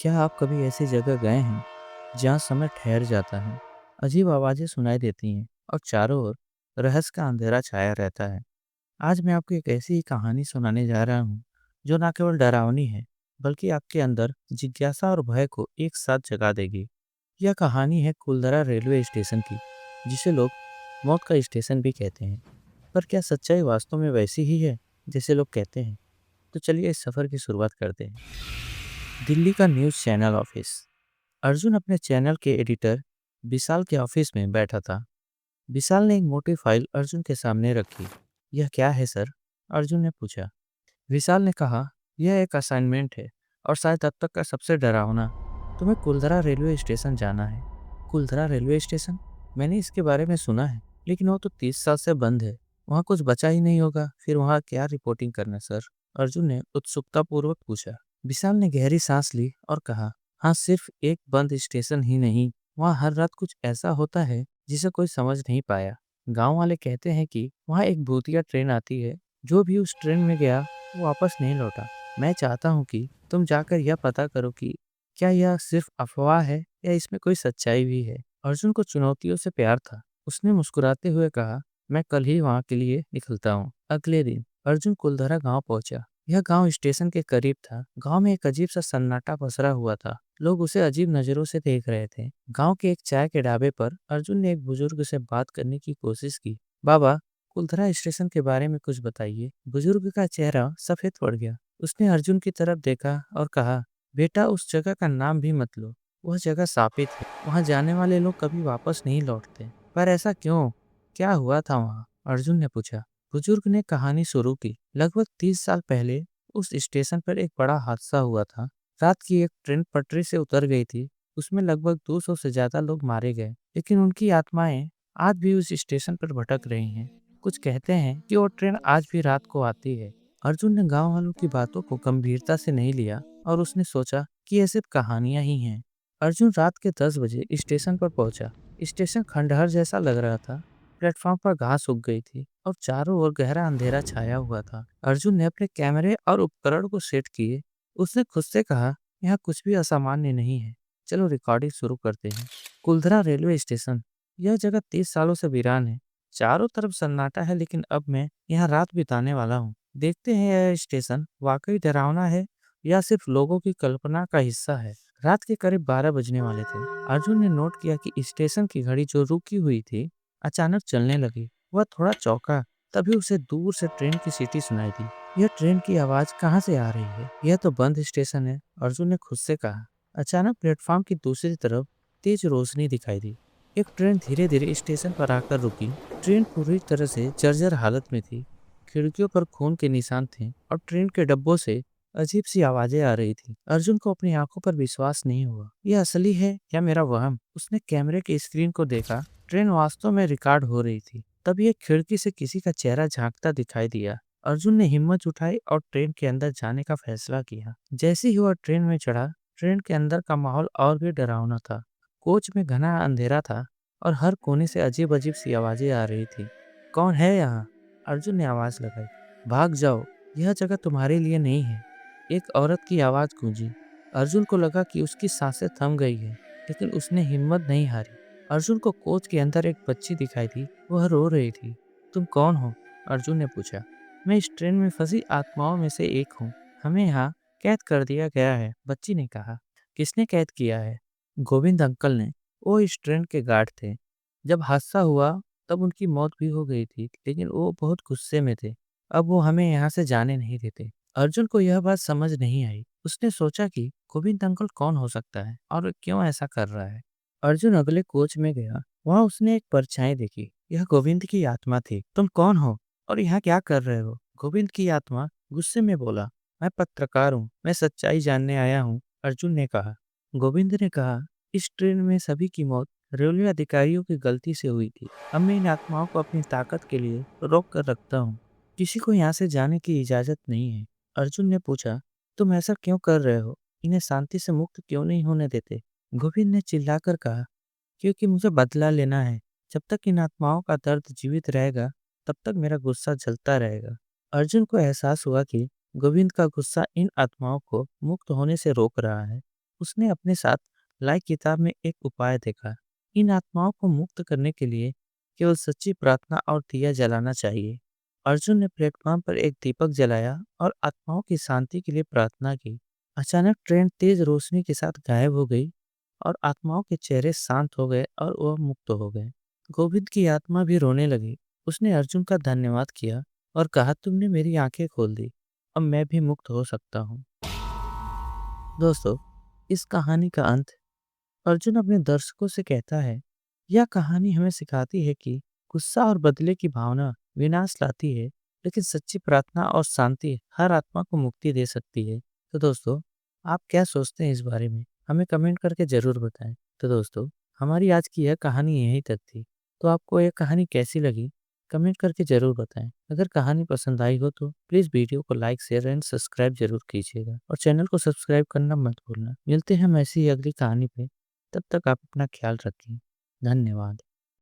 क्या आप कभी ऐसी जगह गए हैं जहाँ समय ठहर जाता है, अजीब आवाज़ें सुनाई देती हैं और चारों ओर रहस्य का अंधेरा छाया रहता है? आज मैं आपको एक ऐसी ही कहानी सुनाने जा रहा हूँ जो न केवल डरावनी है बल्कि आपके अंदर जिज्ञासा और भय को एक साथ जगा देगी। यह कहानी है कुलधरा रेलवे स्टेशन की, जिसे लोग मौत का स्टेशन भी कहते हैं। पर क्या सच्चाई वास्तव में वैसी ही है जैसे लोग कहते हैं? तो चलिए इस सफ़र की शुरुआत करते हैं। दिल्ली का न्यूज़ चैनल ऑफिस। अर्जुन अपने चैनल के एडिटर विशाल के ऑफिस में बैठा था। विशाल ने एक मोटी फाइल अर्जुन के सामने रखी। यह क्या है सर? अर्जुन ने पूछा। विशाल ने कहा, यह एक असाइनमेंट है और शायद अब तक का सबसे डरावना। तुम्हें कुलधरा रेलवे स्टेशन जाना है। Kuldhara railway station? मैंने इसके बारे में सुना है, लेकिन वो तो 30 साल से बंद है। वहाँ कुछ बचा ही नहीं होगा, फिर वहाँ क्या रिपोर्टिंग करना सर? अर्जुन ने उत्सुकतापूर्वक पूछा। विशाल ने गहरी सांस ली और कहा, हाँ, सिर्फ एक बंद स्टेशन ही नहीं, वहाँ हर रात कुछ ऐसा होता है जिसे कोई समझ नहीं पाया। गांव वाले कहते हैं कि वहाँ एक भूतिया ट्रेन आती है, जो भी उस ट्रेन में गया वो वापस नहीं लौटा। मैं चाहता हूँ कि तुम जाकर यह पता करो कि क्या यह सिर्फ अफवाह है या इसमें कोई सच्चाई भी है। अर्जुन को चुनौतियों से प्यार था। उसने मुस्कुराते हुए कहा, मैं कल ही वहाँ के लिए निकलता हूँ। अगले दिन अर्जुन कुलधरा गांव पहुंचा। यह गांव स्टेशन के करीब था। गांव में एक अजीब सा सन्नाटा पसरा हुआ था। लोग उसे अजीब नजरों से देख रहे थे। गांव के एक चाय के ढाबे पर अर्जुन ने एक बुजुर्ग से बात करने की कोशिश की। बाबा, कुलधरा स्टेशन के बारे में कुछ बताइए। बुजुर्ग का चेहरा सफेद पड़ गया। उसने अर्जुन की तरफ देखा और कहा, बेटा, उस जगह का नाम भी मत लो। वह जगह शापित है। वहां जाने वाले लोग कभी वापस नहीं लौटते। पर ऐसा क्यों? क्या हुआ था वहां? अर्जुन ने पूछा। बुजुर्ग ने कहानी शुरू की। लगभग 30 साल पहले उस स्टेशन पर एक बड़ा हादसा हुआ था। रात की एक ट्रेन पटरी से उतर गई थी। उसमें लगभग 200 से ज्यादा लोग मारे गए, लेकिन उनकी आत्माएं आज भी उस स्टेशन पर भटक रही हैं। कुछ कहते हैं कि वो ट्रेन आज भी रात को आती है। अर्जुन ने गांव वालों की बातों को गंभीरता से नहीं लिया और उसने सोचा कि ये सिर्फ कहानियां ही हैं। अर्जुन रात के 10 बजे स्टेशन पर पहुंचा। स्टेशन खंडहर जैसा लग रहा था। प्लेटफॉर्म पर घास उग गई थी और चारों ओर गहरा अंधेरा छाया हुआ था। अर्जुन ने अपने कैमरे और उपकरण को सेट किए। उसने खुद से कहा, यहाँ कुछ भी असामान्य नहीं है। चलो रिकॉर्डिंग शुरू करते हैं। Kuldhara railway station. यह जगह 30 सालों से वीरान है। चारों तरफ सन्नाटा है, लेकिन अब मैं यहाँ रात बिताने वाला हूँ। देखते हैं यह स्टेशन वाकई डरावना है या सिर्फ लोगों की कल्पना का हिस्सा है। रात के करीब 12 बजने वाले थे। अर्जुन ने नोट किया कि स्टेशन की घड़ी जो रुकी हुई थी अचानक चलने लगी। वह थोड़ा चौंका। तभी उसे दूर से ट्रेन की सीटी सुनाई दी। यह ट्रेन की आवाज कहाँ से आ रही है? यह तो बंद स्टेशन है, अर्जुन ने खुद से कहा। अचानक प्लेटफॉर्म की दूसरी तरफ तेज रोशनी दिखाई दी। एक ट्रेन धीरे धीरे स्टेशन पर आकर रुकी। ट्रेन पूरी तरह से जर्जर हालत में थी। खिड़कियों पर खून के निशान थे और ट्रेन के डब्बों से अजीब सी आवाजें आ रही थी। अर्जुन को अपनी आंखों पर विश्वास नहीं हुआ। यह असली है या मेरा वहम? उसने कैमरे की स्क्रीन को देखा। ट्रेन वास्तव में रिकॉर्ड हो रही थी। तभी एक खिड़की से किसी का चेहरा झांकता दिखाई दिया। अर्जुन ने हिम्मत उठाई और ट्रेन के अंदर जाने का फैसला किया। जैसे ही वह ट्रेन में चढ़ा, ट्रेन के अंदर का माहौल और भी डरावना था। कोच में घना अंधेरा था और हर कोने से अजीब अजीब सी आवाजें आ रही थी। कौन है यहाँ? अर्जुन ने आवाज लगाई। भाग जाओ, यह जगह तुम्हारे लिए नहीं है। एक औरत की आवाज गूंजी। अर्जुन को लगा कि उसकी सांसें थम गई है, लेकिन उसने हिम्मत नहीं हारी। अर्जुन को कोच के अंदर एक बच्ची दिखाई दी। वह रो रही थी। तुम कौन हो? अर्जुन ने पूछा। मैं इस ट्रेन में फंसी आत्माओं में से एक हूँ। हमें यहाँ कैद कर दिया गया है, बच्ची ने कहा। किसने कैद किया है? गोविंद अंकल ने। वो इस ट्रेन के गार्ड थे। जब हादसा हुआ तब उनकी मौत भी हो गई थी, लेकिन वो बहुत गुस्से में थे। अब वो हमें यहाँ से जाने नहीं देते। अर्जुन को यह बात समझ नहीं आई। उसने सोचा कि गोविंद अंकल कौन हो सकता है और वे क्यों ऐसा कर रहा है। अर्जुन अगले कोच में गया। वहां उसने एक परछाई देखी। यह गोविंद की आत्मा थी। तुम कौन हो और यहाँ क्या कर रहे हो? गोविंद की आत्मा गुस्से में बोला। मैं पत्रकार हूँ, मैं सच्चाई जानने आया हूँ, अर्जुन ने कहा। गोविंद ने कहा, इस ट्रेन में सभी की मौत रेलवे अधिकारियों की गलती से हुई थी। अब मैं इन आत्माओं को अपनी ताकत के लिए रोक कर रखता हूँ। किसी को यहाँ से जाने की इजाजत नहीं है। अर्जुन ने पूछा, तुम ऐसा क्यों कर रहे हो? इन्हें शांति से मुक्त क्यों नहीं होने देते? गोविंद ने चिल्लाकर कहा, क्योंकि मुझे बदला लेना है। जब तक इन आत्माओं का दर्द जीवित रहेगा, तब तक मेरा गुस्सा जलता रहेगा। अर्जुन को एहसास हुआ कि गोविंद का गुस्सा इन आत्माओं को मुक्त होने से रोक रहा है। उसने अपने साथ लाई किताब में एक उपाय देखा। इन आत्माओं को मुक्त करने के लिए केवल सच्ची प्रार्थना और दिया जलाना चाहिए। अर्जुन ने प्लेटफॉर्म पर एक दीपक जलाया और आत्माओं की शांति के लिए प्रार्थना की। अचानक ट्रेन तेज रोशनी के साथ गायब हो गई और आत्माओं के चेहरे शांत हो गए और वह मुक्त हो गए। गोविंद की आत्मा भी रोने लगी। उसने अर्जुन का धन्यवाद किया और कहा, तुमने मेरी आंखें खोल दी, अब मैं भी मुक्त हो सकता हूँ। दोस्तों, इस कहानी का अंत अर्जुन अपने दर्शकों से कहता है, यह कहानी हमें सिखाती है कि गुस्सा और बदले की भावना विनाश लाती है, लेकिन सच्ची प्रार्थना और शांति हर आत्मा को मुक्ति दे सकती है। तो दोस्तों, आप क्या सोचते हैं इस बारे में? हमें कमेंट करके ज़रूर बताएं। तो दोस्तों, हमारी आज की यह कहानी यहीं तक थी। तो आपको यह कहानी कैसी लगी? कमेंट करके ज़रूर बताएं। अगर कहानी पसंद आई हो तो प्लीज़ वीडियो को लाइक, शेयर एंड सब्सक्राइब जरूर कीजिएगा और चैनल को सब्सक्राइब करना मत भूलना। मिलते हैं हम ऐसी ही अगली कहानी पे। तब तक आप अपना ख्याल रखें। धन्यवाद।